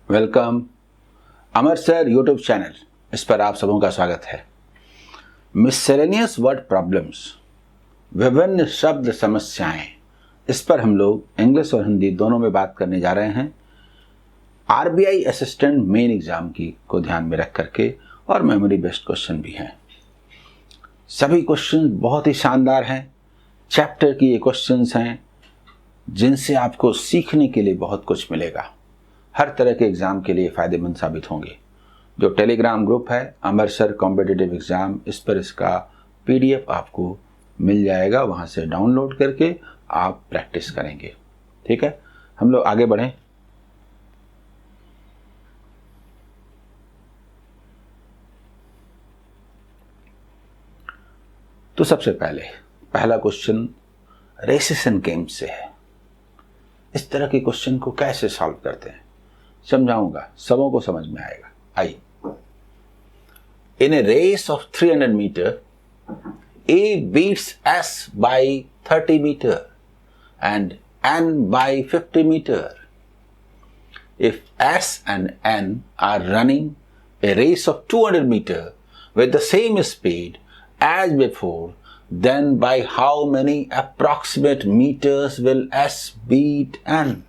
Welcome अमर sir YouTube channel. इस पर आप सबों का स्वागत है। मिससेलेनियस वर्ड प्रॉब्लम्स, विभिन्न शब्द समस्याएं, इस पर हम लोग इंग्लिश और हिंदी दोनों में बात करने जा रहे हैं। आरबीआई असिस्टेंट मेन एग्जाम की को ध्यान में रख करके, और मेमोरी बेस्ड क्वेश्चन भी हैं। सभी क्वेश्चन बहुत ही शानदार हैं। चैप्टर की ये क्वेश्चंस हैं जिनसे आपको सीखने के लिए बहुत कुछ मिलेगा। हर तरह के एग्ज़ाम के लिए फ़ायदेमंद साबित होंगे। जो टेलीग्राम ग्रुप है अमर सर कॉम्पिटिटिव एग्ज़ाम, इस पर इसका पीडीएफ आपको मिल जाएगा। वहाँ से डाउनलोड करके आप प्रैक्टिस करेंगे। ठीक है, हम लोग आगे बढ़ें। तो सबसे पहला क्वेश्चन रेसेस एंड गेम्स से है। इस तरह के क्वेश्चन को कैसे सॉल्व करते हैं समझाऊंगा, सबों को समझ में आएगा। आइए। In a race of 300 metre, A beats S by 30 meter and N by 50 meter. If S and N are running a race of 200 meter with the same speed as before, then by how many approximate meters will S beat N?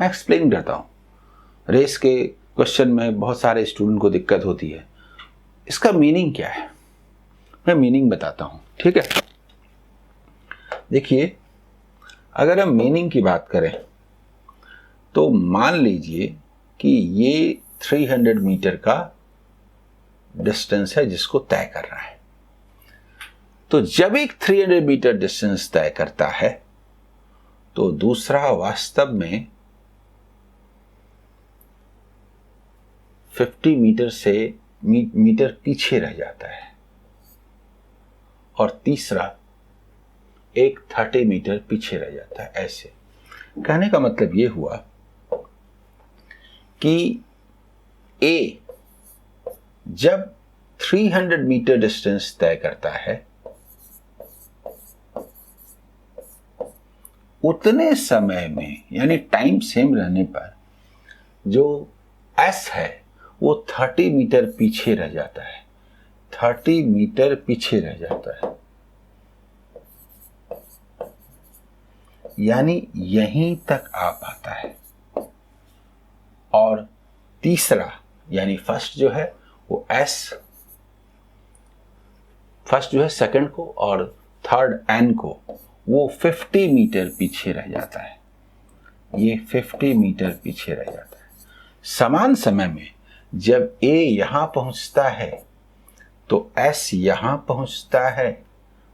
मैं explain करता हूँ। Race के question में बहुत सारे student को दिक्कत होती है। इसका मीनिंग क्या है, मैं मीनिंग बताता हूं। ठीक है, देखिए, अगर हम मीनिंग की बात करें तो मान लीजिए कि ये 300 मीटर का डिस्टेंस है जिसको तय करना है। तो जब एक 300 मीटर डिस्टेंस तय करता है तो दूसरा वास्तव में 50 मीटर पीछे रह जाता है और तीसरा एक 30 मीटर पीछे रह जाता है। ऐसे कहने का मतलब यह हुआ कि ए जब 300 मीटर डिस्टेंस तय करता है उतने समय में, यानी टाइम सेम रहने पर, जो एस है वो 30 मीटर पीछे रह जाता है। 30 मीटर पीछे रह जाता है, यानी यहीं तक आ पाता है। और तीसरा यानी फर्स्ट जो है वो एस, फर्स्ट जो है सेकंड को, और थर्ड एन को, वो 50 मीटर पीछे रह जाता है। ये 50 मीटर पीछे रह जाता है। समान समय में जब ए यहां पहुंचता है तो एस यहां पहुंचता है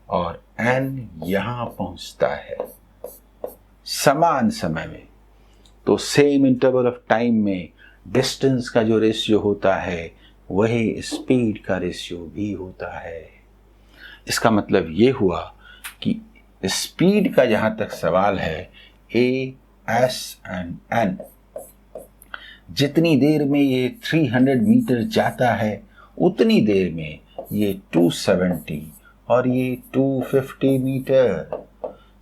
और एन यहां पहुंचता है समान समय में। तो सेम इंटरवल ऑफ टाइम में डिस्टेंस का जो रेशियो होता है वही स्पीड का रेशियो भी होता है। इसका मतलब ये हुआ कि स्पीड का जहां तक सवाल है, ए, एस एंड एन, जितनी देर में ये 300 मीटर जाता है उतनी देर में ये 270 और ये 250 मीटर,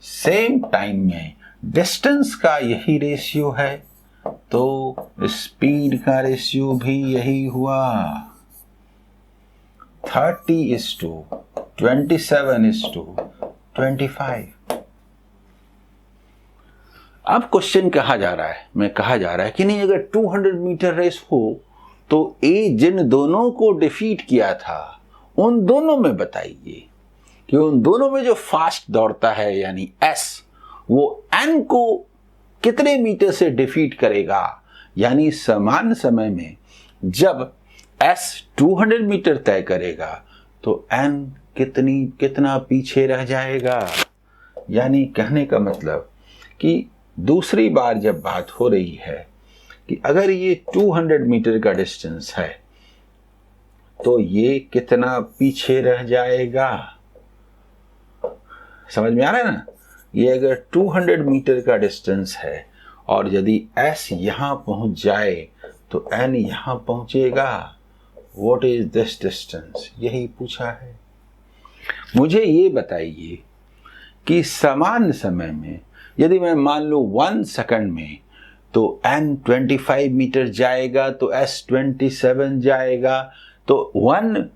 सेम टाइम में डिस्टेंस का यही रेशियो है तो स्पीड का रेशियो भी यही हुआ। 30:27:25। अब क्वेश्चन कहा जा रहा है कि नहीं, अगर 200 मीटर रेस हो तो ए जिन दोनों को डिफीट किया था उन दोनों में बताइए कि उन दोनों में जो फास्ट दौड़ता है यानी एस, वो एन को कितने मीटर से डिफीट करेगा। यानी समान समय में जब एस 200 मीटर तय करेगा तो एन कितना पीछे रह जाएगा। यानी कहने का मतलब कि दूसरी बार जब बात हो रही है कि अगर ये 200 मीटर का डिस्टेंस है तो ये कितना पीछे रह जाएगा। समझ में आ रहा है ना। ये अगर 200 मीटर का डिस्टेंस है और यदि एस यहां पहुंच जाए तो एन यहां पहुंचेगा। व्हाट इज दिस डिस्टेंस, यही पूछा है। मुझे ये बताइए कि समान समय में यदि मैं मान लो 1 सेकंड में तो n 25 मीटर जाएगा तो s 27 जाएगा। तो 1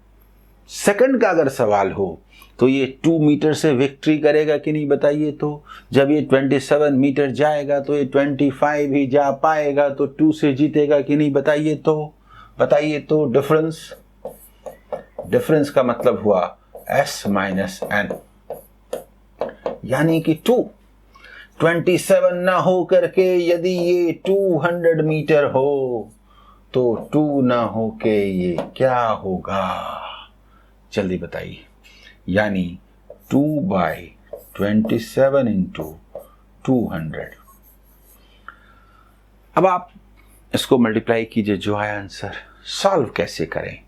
सेकंड का अगर सवाल हो तो ये 2 मीटर से विक्ट्री करेगा कि नहीं बताइए। तो जब ये 27 मीटर जाएगा तो ये 25 ही जा पाएगा, तो 2 से जीतेगा कि नहीं बताइए। तो डिफरेंस का मतलब हुआ s माइनस n, यानी कि 27 ना हो करके यदि ये 200 मीटर हो तो 2 ना हो के ये क्या होगा, जल्दी बताइए। यानी 2/27 इंटू 200। अब आप इसको मल्टीप्लाई कीजिए, जो आया आंसर। सॉल्व कैसे करें,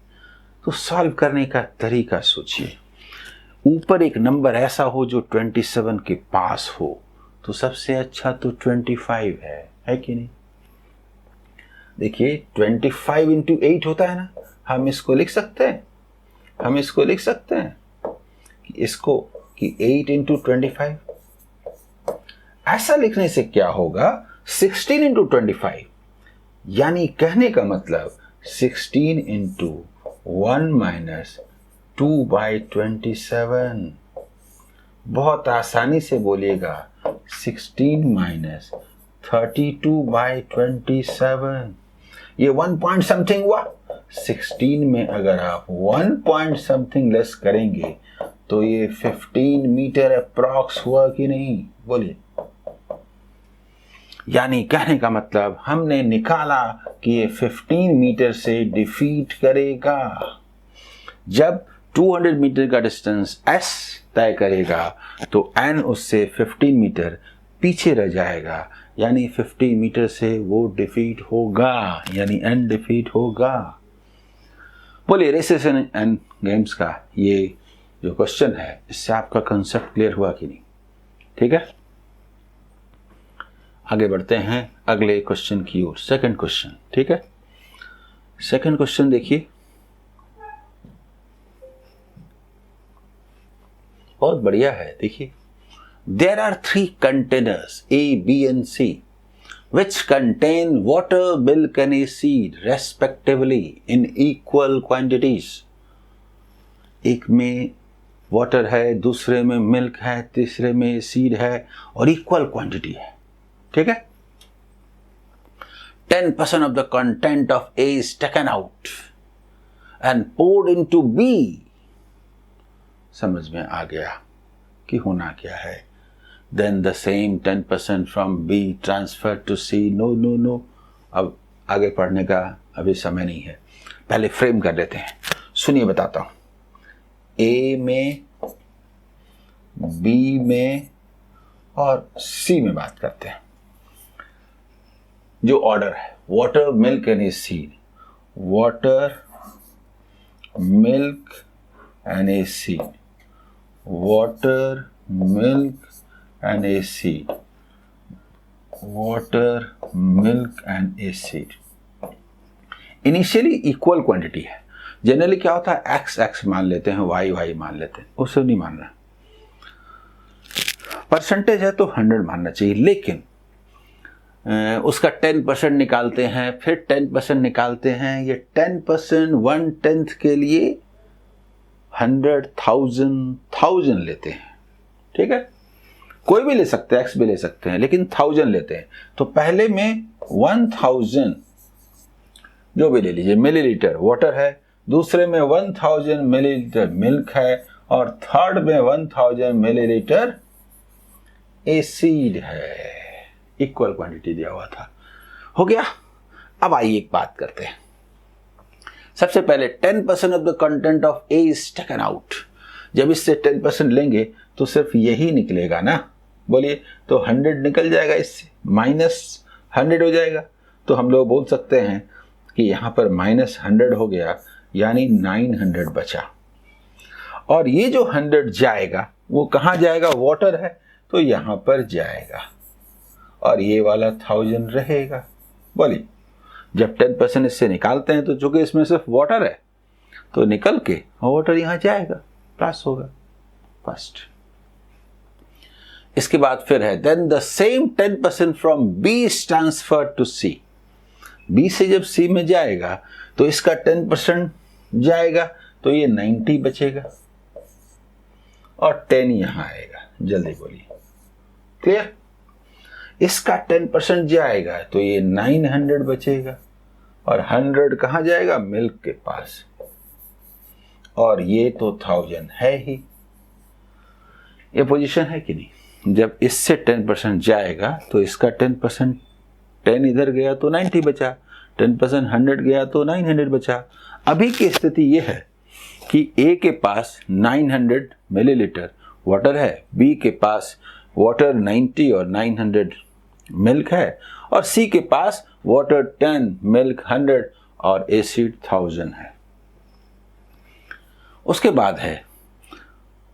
तो सॉल्व करने का तरीका सोचिए। ऊपर एक नंबर ऐसा हो जो 27 के पास हो, तो सबसे अच्छा तो 25 है कि नहीं। देखिए 25 इंटू 8 होता है ना, हम इसको लिख सकते हैं कि 8 इंटू 25। ऐसा लिखने से क्या होगा, 16 इंटू 25, यानी कहने का मतलब 16 इंटू 1 माइनस 2/27। बहुत आसानी से बोलिएगा 16 माइनस 32/27। ये 1 पॉइंट समथिंग हुआ। 16 में अगर आप 1 पॉइंट समथिंग लेस करेंगे तो ये 15 मीटर अप्रॉक्स हुआ कि नहीं, बोलिए। यानी कहने का मतलब हमने निकाला कि ये 15 मीटर से डिफीट करेगा। जब 200 मीटर का डिस्टेंस s तय करेगा तो n उससे 15 मीटर पीछे रह जाएगा, यानी 15 मीटर से वो डिफीट होगा, यानी n डिफीट होगा। बोलिए, रेसेस एंड गेम्स का ये जो क्वेश्चन है, इससे आपका कंसेप्ट क्लियर हुआ कि नहीं। ठीक है, आगे बढ़ते हैं अगले क्वेश्चन की ओर। सेकंड क्वेश्चन, ठीक है। सेकंड क्वेश्चन देखिए, बहुत बढ़िया है। देखिए, there are 3 containers A, B and C which contain water, milk and a seed respectively in equal quantities। एक में वाटर है, दूसरे में मिल्क है, तीसरे में सीड है और इक्वल क्वांटिटी है। ठीक है। 10% of the content of A is taken out and poured into B। समझ में आ गया कि होना क्या है। Then the same 10% from B transferred to C। No, अब आगे पढ़ने का अभी समय नहीं है, पहले फ्रेम कर लेते हैं। सुनिए, बताता हूं। A में, B में और C में बात करते हैं। जो ऑर्डर है, water, milk and a seed, water, milk and a seed, water, milk and a seed, water, milk and a seed. Initially equal quantity है। जनरली क्या होता है, x मान लेते हैं, y मान लेते हैं, उससे नहीं मानना। परसेंटेज है तो 100 मानना चाहिए, लेकिन उसका 10% निकालते हैं, फिर 10% निकालते हैं। ये 10% 1/10 के लिए 100,000 लेते हैं। ठीक है, कोई भी ले सकते हैं, x भी ले सकते हैं, लेकिन 1000 लेते हैं। तो पहले में 1000 जो भी ले लीजिए मिलीलीटर वाटर है, दूसरे में 1000 मिलीलीटर मिल्क है और थर्ड में 1000 मिलीलीटर एसिड है। इक्वल क्वांटिटी दिया हुआ था। हो गया। अब आइए एक बात करते हैं। सबसे पहले 10% of the content of A is taken out. जब इससे 10% लेंगे तो सिर्फ यही निकलेगा ना, बोलिए। तो 100 निकल जाएगा, इससे -100 हो जाएगा। तो हम लोग बोल सकते हैं कि यहां पर -100 हो गया, यानी 900 बचा। और ये जो 100 जाएगा वो कहां जाएगा, वाटर है तो यहां पर जाएगा, और ये वाला 1000 रहेगा। बोलिए, जब 10% इससे निकालते हैं तो चूंकि इसमें सिर्फ वाटर है तो निकल के वाटर यहां जाएगा, प्लस होगा फर्स्ट। इसके बाद फिर है then the same 10% from B is transfer to C. B से जब सी में जाएगा तो इसका 10% जाएगा, तो ये 90 बचेगा और 10 यहां आएगा। जल्दी बोलिए, क्लियर? इसका 10% जाएगा तो ये 900 बचेगा और 100 कहां जाएगा? मिल्क के पास, और ये तो 1000 है ही। ये पोजीशन है कि नहीं? जब इससे 10% जाएगा तो इसका 10%, 10 इधर गया तो 90 बचा, 10% 100 गया तो 900 बचा। अभी की स्थिति यह है कि ए के पास 900 मिलीलीटर वाटर है, बी के पास वाटर 90 और 900 मिल्क है, और सी के पास वाटर 10, मिल्क 100 और एसिड 1000 है। उसके बाद है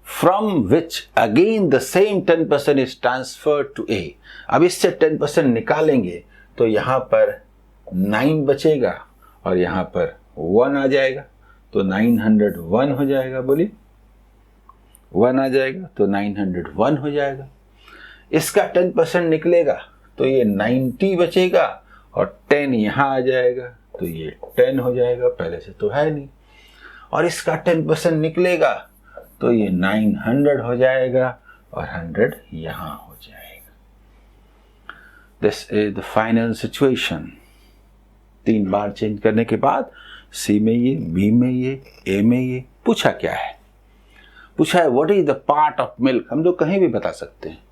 from which again the same 10% is transferred to A. अब इससे 10% निकालेंगे तो यहां पर 9 बचेगा और यहां पर 1 आ जाएगा, तो 901 हो जाएगा। बोलिए, 1 आ जाएगा तो 901 हो जाएगा। इसका 10% निकलेगा तो ये 90 बचेगा और 10 यहां आ जाएगा, तो ये 10 हो जाएगा, पहले से तो है नहीं। और इसका 10% निकलेगा तो ये 900 हो जाएगा और 100 यहां हो जाएगा। This is the final situation. 3 bar change करने के बाद सी में ये, बी में ये, ए में ये। पूछा क्या है? पूछा है what is the part of milk. हम लोग कहीं भी बता सकते हैं।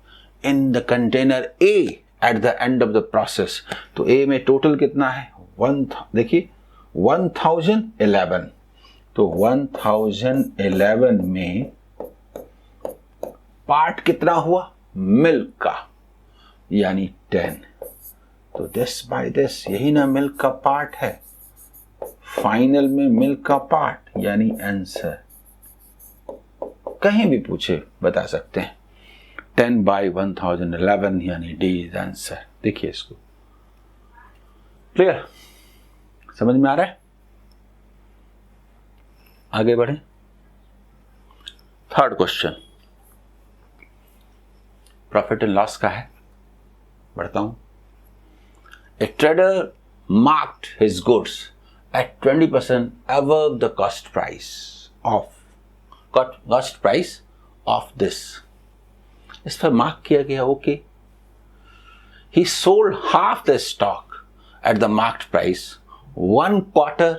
In the container A at the end of the process. तो ए में टोटल कितना है? देखिए 1011। तो 1011 में पार्ट कितना हुआ? मिल्क का, यानी 10। तो दिस बाय दिस, यही ना मिल्क का पार्ट है। फाइनल में मिल्क का पार्ट यानी आंसर। कहीं भी पूछे बता सकते हैं। 10 by 1011 यानी डी इज आंसर। देखिए इसको, क्लियर? समझ में आ रहा है? आगे बढ़े। Third question profit and loss का है। बढ़ता हूं। ए trader marked his goods at 20% above the cost price of this. इस पर मार्क किया गया okay. He sold half the stock at the marked price, 1 quarter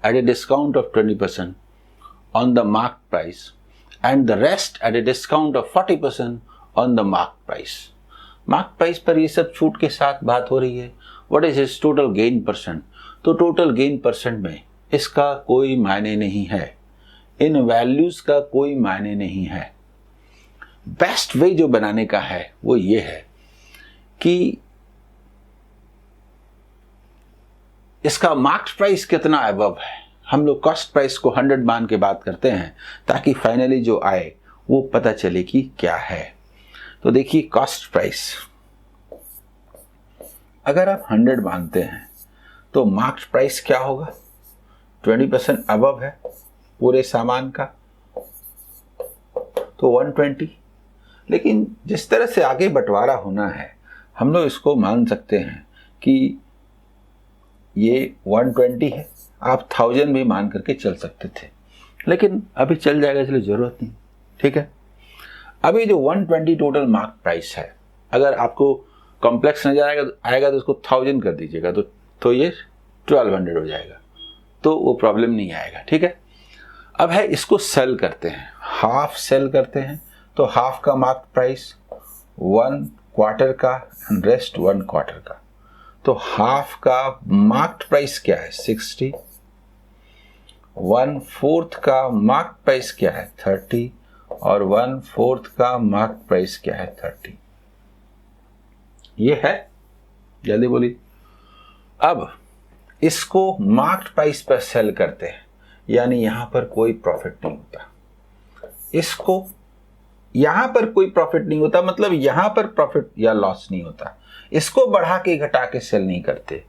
at a discount of 20% on the marked price, and the rest at a discount of 40% on the marked price. Marked price पर ये सब छूट के साथ बात हो रही है। What is his total gain percent? तो टोटल गेन परसेंट में इसका कोई मायने नहीं है, इन वैल्यूज का कोई मायने नहीं है। बेस्ट वे जो बनाने का है वो ये है कि इसका मार्क्ड प्राइस कितना अबव है। हम लोग कॉस्ट प्राइस को 100 मान के बात करते हैं ताकि फाइनली जो आए वो पता चले कि क्या है। तो देखिए कॉस्ट प्राइस अगर आप 100 मानते हैं तो मार्क्ड प्राइस क्या होगा? 20% अबव है पूरे सामान का, तो 120। लेकिन जिस तरह से आगे बंटवारा होना है हम लोग इसको मान सकते हैं कि ये 120 है। आप 1000 भी मान करके चल सकते थे, लेकिन अभी चल जाएगा इसलिए जरूरत नहीं। ठीक है, अभी जो 120 टोटल मार्क प्राइस है, अगर आपको कॉम्प्लेक्स नजर आएगा तो उसको 1000 कर दीजिएगा तो ये 1200 हो जाएगा, तो वो प्रॉब्लम नहीं आएगा। ठीक है, अब है इसको सेल करते हैं, हाफ सेल करते हैं। तो हाफ का मार्क प्राइस 1 क्वार्टर का एंड रेस्ट 1 क्वार्टर का। तो हाफ का मार्क प्राइस क्या है? 60। 1/4 का मार्क प्राइस क्या है? 30 और 1/4 का मार्क प्राइस क्या है? 30। ये है, जल्दी बोलिए। अब इसको मार्क्ड प्राइस पर सेल करते हैं, यानी यहां पर कोई प्रॉफिट नहीं होता। इसको यहां पर कोई प्रॉफिट नहीं होता, मतलब यहां पर प्रॉफिट या लॉस नहीं होता। इसको बढ़ा के घटा के सेल नहीं करते,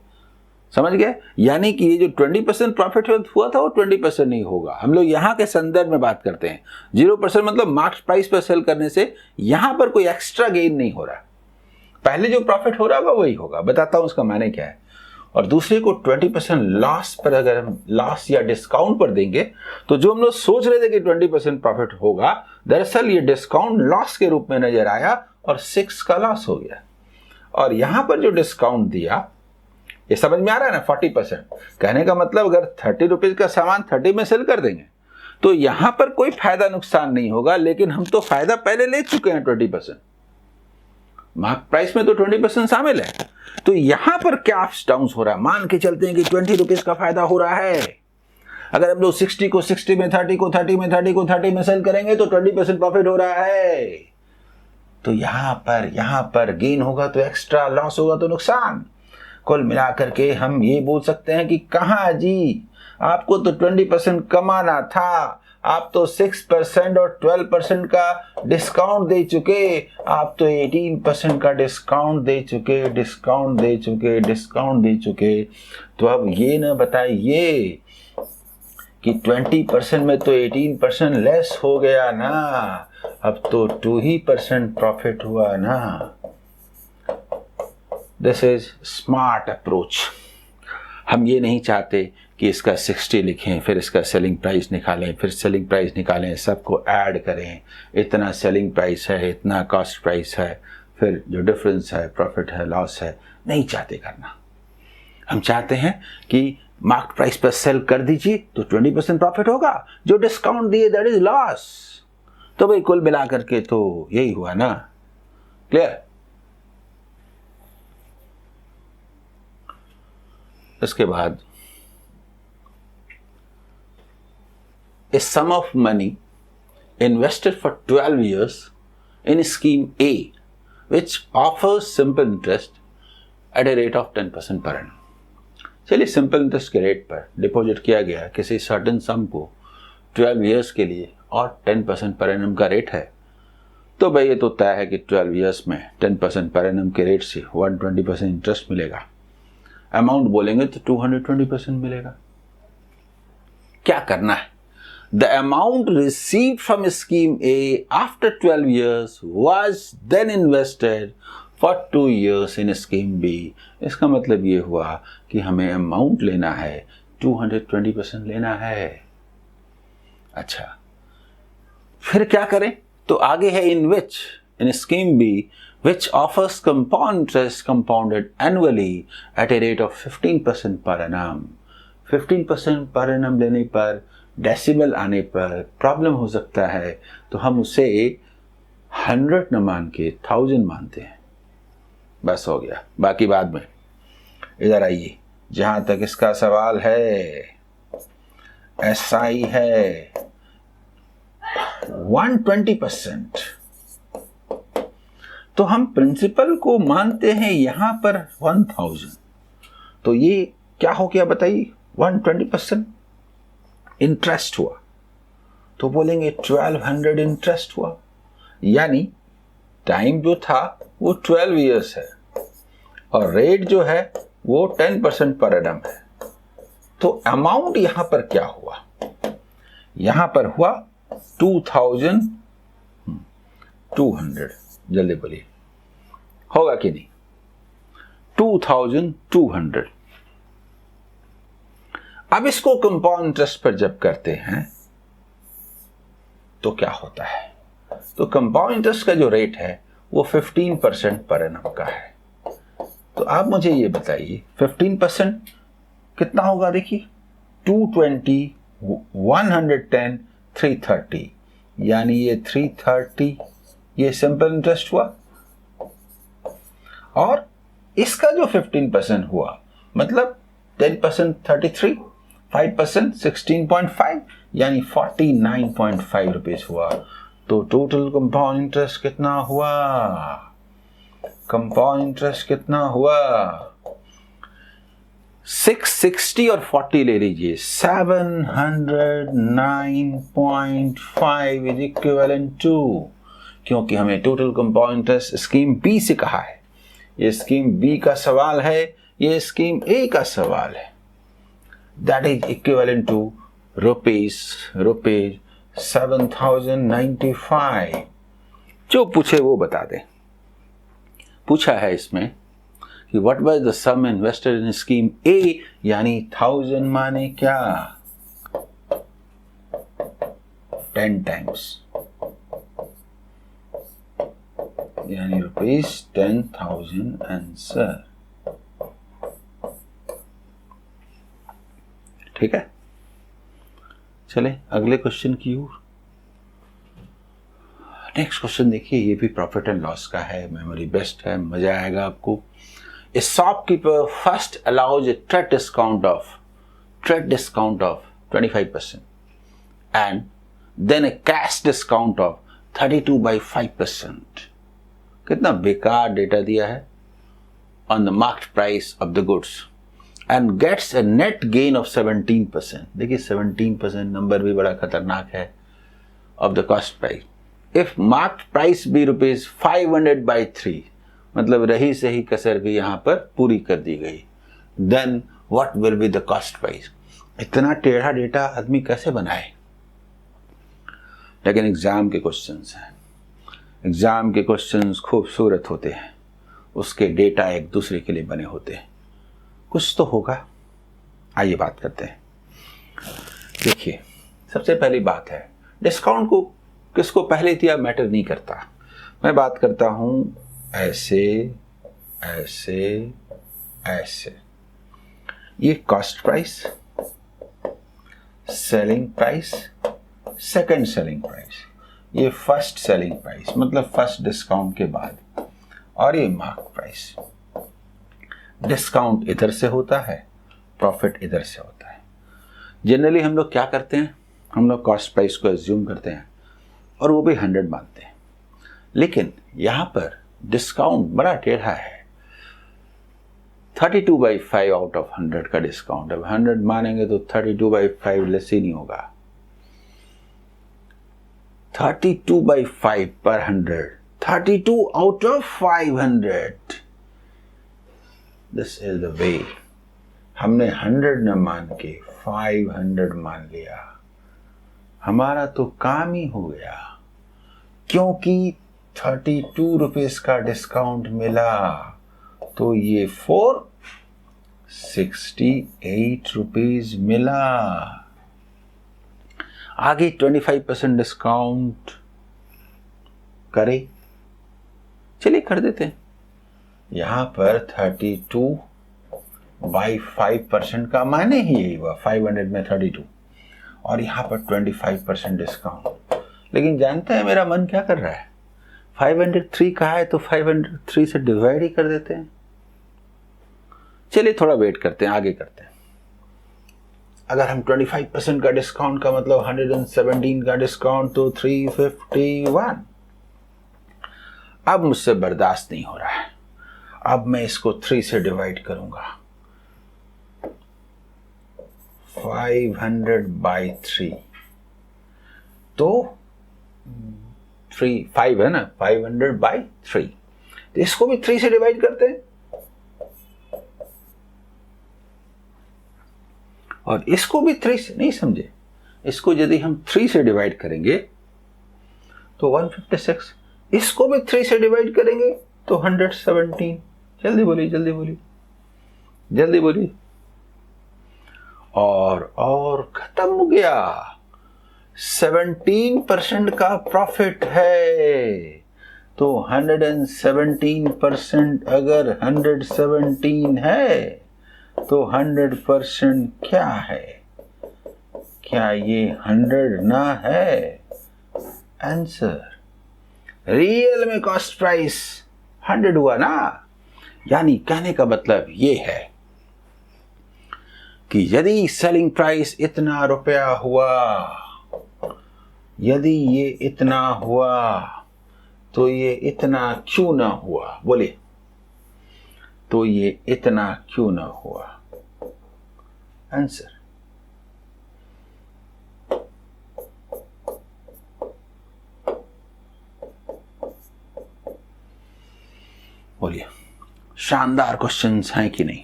समझ गए? यानी कि ये जो 20% प्रॉफिट हुआ था वो 20% नहीं होगा। हम लोग यहाँ के संदर्भ में बात करते हैं। 0% मतलब मार्केट प्राइस पर सेल करने से यहाँ पर कोई एक्स्ट्रा गेन नहीं हो रहा। पहले जो प्रॉफिट हो रहा होगा वही होगा। बताता हूँ उसका माने क्या है। और दूसरे को 20% लॉस पर अगर हम लॉस या डिस्काउंट पर देंगे तो जो हम लोग सोच रहे थे कि 20% प्रॉफिट होगा, दरअसल ये डिस्काउंट लॉस के रूप में नजर आया और 6 का लॉस हो गया। और यहां पर जो डिस्काउंट दिया, ये समझ में आ रहा है ना? 40%। कहने का मतलब अगर 30 रुपीज का सामान 30 में सेल कर देंगे तो यहां पर कोई फायदा नुकसान नहीं होगा, लेकिन हम तो फायदा पहले ले चुके हैं 20%। मार्क प्राइस में तो 20% शामिल है। तो यहां पर क्या अप्स डाउन्स हो रहा है? मान के चलते हैं कि 20 रुपीज का फायदा हो रहा है। अगर हम लोग 60 को 60 में, 30 को 30 में, 30 को 30 में सेल करेंगे तो 20% प्रॉफिट हो रहा है। तो यहां पर गेन होगा तो एक्स्ट्रा, लॉस होगा तो नुकसान। कुल मिलाकर के हम ये बोल सकते हैं कि कहां जी, आपको तो 20% कमाना था, आप तो 6% और 12% का डिस्काउंट दे चुके, आप तो 18% का डिस्काउंट दे चुके। तो अब ये ना बताइए कि 20% में तो 18% लेस हो गया ना, अब तो 2% प्रॉफिट हुआ ना। This is smart approach. हम ये नहीं चाहते कि इसका 60 लिखें, फिर इसका सेलिंग प्राइस निकालें, फिर सेलिंग प्राइस निकालें, सबको ऐड करें, इतना सेलिंग प्राइस है, इतना कॉस्ट प्राइस है, फिर जो डिफरेंस है, प्रॉफिट है, लॉस है, नहीं चाहते करना। हम चाहते हैं कि मार्केट प्राइस पर सेल कर दीजिए तो 20% प्रॉफिट होगा, जो डिस्काउंट दिए दैट इज लॉस। तो भाई कुल मिलाकर के तो यही हुआ ना। क्लियर? इसके बाद a sum of money invested for 12 years in scheme A which offers simple interest at a rate of 10% per annum। चलिए, सिंपल इंटरेस्ट के रेट पर डिपॉजिट किया गया किसी सर्टेन सम को 12 इयर्स के लिए और 10% पर एनम का रेट है। तो भाई ये तो तय है कि 12 इयर्स में 10% पर एनम के रेट से 120% इंटरेस्ट मिलेगा। अमाउंट बोलेंगे तो 220% मिलेगा। क्या करना है? The amount received from scheme A after 12 years was then invested for 2 years in scheme B। इसका मतलब ये हुआ कि हमें अमाउंट लेना है, 220% लेना है। अच्छा, फिर क्या करें? तो आगे है in scheme B which offers compound interest compounded annually at a rate of 15% per annum। 15% पर annum लेने पर, डेसिमल आने पर प्रॉब्लम हो सकता है, तो हम उसे 100 न मान के 1000 मानते हैं। बस हो गया, बाकी बाद में। इधर आइए, जहां तक इसका सवाल है, एसआई है 120%। तो हम प्रिंसिपल को मानते हैं यहां पर 1000। तो ये क्या हो गया बताइए? 120% इंटरेस्ट हुआ, तो बोलेंगे 1200 इंटरेस्ट हुआ। यानी टाइम जो था वो 12 इयर्स है और रेट जो है वो 10% पर एनम है। तो अमाउंट यहां पर क्या हुआ? यहां पर हुआ 2200। जल्दी बोलिए, होगा कि नहीं? 2200। अब इसको कंपाउंड इंटरेस्ट पर जब करते हैं तो क्या होता है? तो कंपाउंड इंटरेस्ट का जो रेट है वो 15% पर एनम का है। तो आप मुझे ये बताइए 15% कितना होगा? देखिए 220, 110, 330, यानी ये 330 ये सिंपल इंटरेस्ट हुआ। और इसका जो 15% हुआ मतलब 10% 33, 5% 16.5, यानी 49.5 रुपीज हुआ। तो टोटल कंपाउंड इंटरेस्ट कितना हुआ? कंपाउंड इंटरेस्ट कितना हुआ? 660 और 40 ले लीजिए, 709.5 इज इक्विवेलेंट टू, क्योंकि हमें total compound interest scheme B से कहा है। ये स्कीम बी का सवाल है ये स्कीम ए का सवाल है। That is equivalent to rupees 7,095। जो पूछे वो बता दे। पूछा है इसमें कि what was the sum invested in scheme A, यानी 1000 माने क्या 10 टाइम्स, यानी ₹10,000 आंसर। ठीक है, चले अगले क्वेश्चन की ओर। नेक्स्ट क्वेश्चन देखिए, ये भी प्रॉफिट एंड लॉस का है, मेमोरी बेस्ट है, मजा आएगा आपको। A shopkeeper first allows a trade discount of 25% and then a cash discount of 32/5%. कितना बेकार डेटा दिया है on the marked price of the goods and gets a net gain of 17%. देखिए 17% नंबर भी बड़ा खतरनाक है of the cost price. If marked price be ₹500/3, मतलब रही सही कसर भी यहां पर पूरी कर दी गई, then what will be the cost price. इतना टेढ़ा डेटा आदमी कैसे बनाए? लेकिन एग्जाम के क्वेश्चंस हैं, एग्जाम के क्वेश्चंस खूबसूरत होते हैं, उसके डेटा एक दूसरे के लिए बने होते हैं, कुछ तो होगा। आइए बात करते हैं। देखिए सबसे पहली बात है, डिस्काउंट को किसको पहले दिया मैटर नहीं करता। मैं बात करता हूं ऐसे ऐसे ऐसे, ये cost price, selling price, second selling price, ये फर्स्ट सेलिंग प्राइस मतलब फर्स्ट डिस्काउंट के बाद, और ये मार्क प्राइस। डिस्काउंट इधर से होता है, प्रॉफिट इधर से होता है। जनरली हम लोग क्या करते हैं, हम लोग कॉस्ट प्राइस को एज्यूम करते हैं और वो भी 100 मानते हैं, लेकिन यहां पर डिस्काउंट बड़ा टेढ़ा है। 32/5 आउट ऑफ 100 का डिस्काउंट, अब 100 मानेंगे तो 32/5 लेस ही नहीं होगा। 32/5 पर 100, 32 out of 500। This is the way. हमने 100 न मान के 500 मान लिया, हमारा तो काम ही हो गया, क्योंकि 32 रुपीज का डिस्काउंट मिला, तो ये 468 रुपीज मिला। आगे 25% डिस्काउंट करे, चलिए कर देते हैं। यहां पर 32/5% का माने ही यही हुआ, 500 में 32, और यहां पर 25% डिस्काउंट। लेकिन जानते हैं मेरा मन क्या कर रहा है, 503 कहा है तो 503 से डिवाइड ही कर देते हैं। चलिए थोड़ा वेट करते हैं, आगे करते हैं। अगर हम 25% का डिस्काउंट का मतलब 117 का डिस्काउंट तो 351। अब मुझसे बर्दाश्त नहीं हो रहा है, अब मैं इसको 3 से डिवाइड करूंगा। 500/3 तो 5 है ना, 500/3, तो इसको भी 3 से डिवाइड करते हैं और इसको भी 3 से, नहीं समझे, इसको यदि हम 3 से डिवाइड करेंगे तो 156, इसको भी 3 से डिवाइड करेंगे तो 117। जल्दी बोलिए जल्दी बोलिए जल्दी बोलिए, और खत्म हो गया। 17% का प्रॉफिट है, तो 117% अगर 117 है तो 100% क्या है? क्या ये 100 ना है? आंसर रियल में कॉस्ट प्राइस 100 हुआ ना। यानी कहने का मतलब ये है कि यदि सेलिंग प्राइस इतना रुपया हुआ, यदि ये इतना हुआ तो ये इतना क्यों ना हुआ? बोलिए, तो ये इतना क्यों ना हुआ? आंसर बोलिए। शानदार क्वेश्चंस हैं कि नहीं?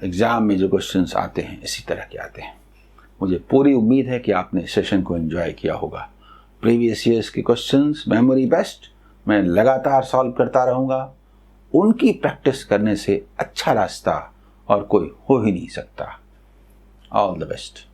एग्ज़ाम में जो क्वेश्चंस आते हैं इसी तरह के आते हैं। मुझे पूरी उम्मीद है कि आपने सेशन को एंजॉय किया होगा। प्रीवियस ईयर्स के क्वेश्चंस मेमोरी बेस्ड मैं लगातार सॉल्व करता रहूँगा। उनकी प्रैक्टिस करने से अच्छा रास्ता और कोई हो ही नहीं सकता। All the best.